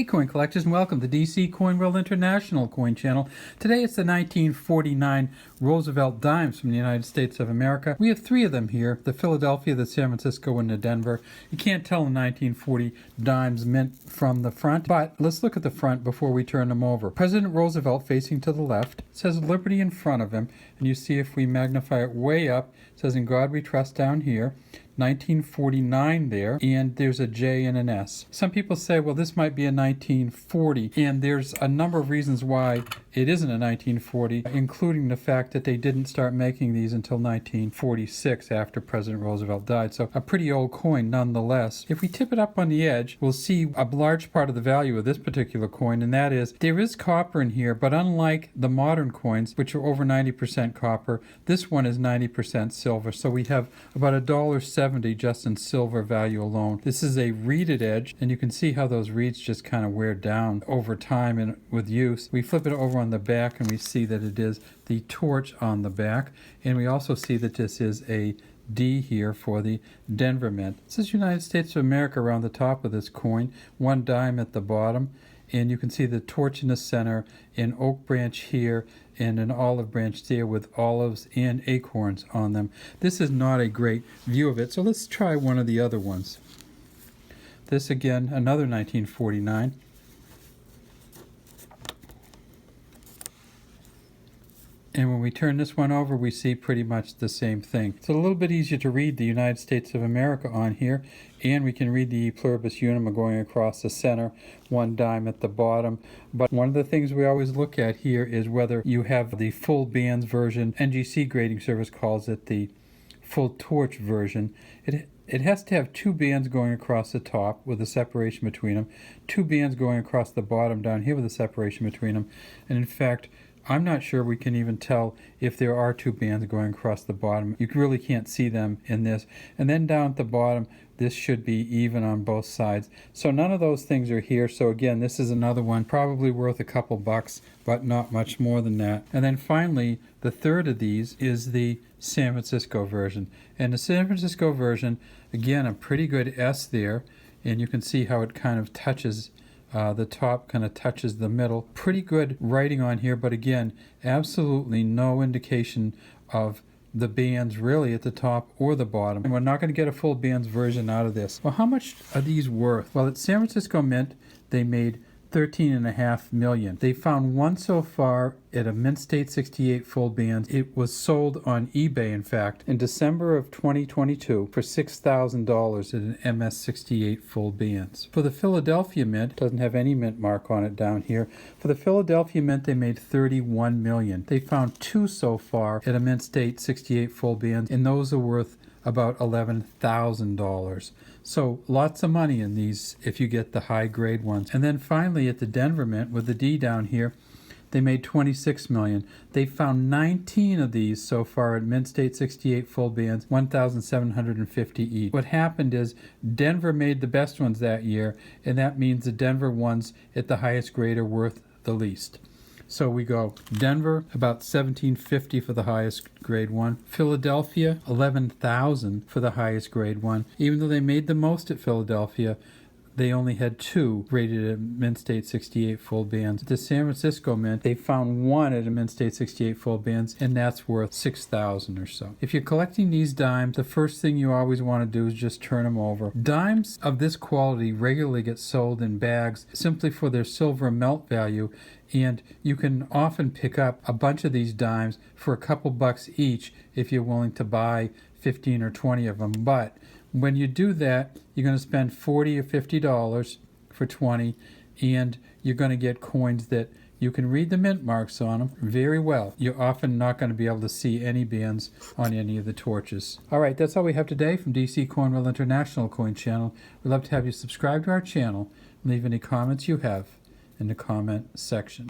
Hey coin collectors, and welcome to DC Coin World International Coin Channel. Today it's the 1949 Roosevelt dimes from the United States of America. We have three of them here, the Philadelphia, the San Francisco, and the Denver. You can't tell the 1940 dimes mint from the front, but let's look at the front before we turn them over. President Roosevelt facing to the left, says Liberty in front of him, and you see if we magnify it way up, it says In God We Trust down here. 1949 there, and there's a J and an S. Some people say, well, this might be a 1940, and there's a number of reasons why it isn't a 1940, including the fact that they didn't start making these until 1946 after President Roosevelt died. So a pretty old coin nonetheless. If we tip it up on the edge, we'll see a large part of the value of this particular coin, and that is there is copper in here, but unlike the modern coins, which are over 90% copper, this one is 90% silver. So we have about $1.70 just in silver value alone. This is a reeded edge, and you can see how those reeds just kind of wear down over time and with use. We flip it over on the back and we see that it is the torch on the back, and we also see that this is a D here for the Denver Mint. This is United States of America around the top of this coin, one dime at the bottom, and you can see the torch in the center, an oak branch here, and an olive branch there with olives and acorns on them. This is not a great view of it, so let's try one of the other ones. This again, another 1949. And when we turn this one over, we see pretty much the same thing. It's a little bit easier to read the United States of America on here, and we can read the pluribus unum going across the center, one dime at the bottom. But one of the things we always look at here is whether you have the full bands version. NGC Grading Service calls it the full torch version. It has to have two bands going across the top with a separation between them, two bands going across the bottom down here with a separation between them, and in fact, I'm not sure we can even tell if there are two bands going across the bottom. You really can't see them in this. And then down at the bottom, this should be even on both sides. So none of those things are here. So again, this is another one probably worth a couple bucks, but not much more than that. And then finally, the third of these is the San Francisco version. And the San Francisco version, again, a pretty good S there. And you can see how it kind of touches the top, kind of touches the middle. Pretty good writing on here, but again, absolutely no indication of the bands really at the top or the bottom. And we're not going to get a full bands version out of this. Well, how much are these worth? Well, at San Francisco Mint, they made $13.5 million. They found one so far at a Mint State 68 full bands. It was sold on eBay, in fact, in December of 2022 for $6,000 at an MS 68 full bands. For the Philadelphia Mint, doesn't have any mint mark on it down here. For the Philadelphia Mint, they made $31 million. They found two so far at a Mint State 68 full bands, and those are worth about $11,000. So lots of money in these if you get the high grade ones. And then finally at the Denver Mint with the D down here, they made $26 million. They found 19 of these so far at Mint State 68 full bands, 1,750 each. What happened is Denver made the best ones that year, and that means the Denver ones at the highest grade are worth the least. So we go Denver, about $1,750 for the highest grade one. Philadelphia, $11,000 for the highest grade one. Even though they made the most at Philadelphia, they only had two rated at Mint State 68 full bands. The San Francisco Mint, they found one at a Mint State 68 full bands, and that's worth $6,000 or so. If you're collecting these dimes, the first thing you always want to do is just turn them over. Dimes of this quality regularly get sold in bags simply for their silver melt value, and you can often pick up a bunch of these dimes for a couple bucks each if you're willing to buy 15 or 20 of them. But when you do that, you're going to spend $40 or $50 for 20, and you're going to get coins that you can read the mint marks on them very well. You're often not going to be able to see any bands on any of the torches. All right, that's all we have today from DC Coin World International Coin Channel. We'd love to have you subscribe to our channel and leave any comments you have in the comment section.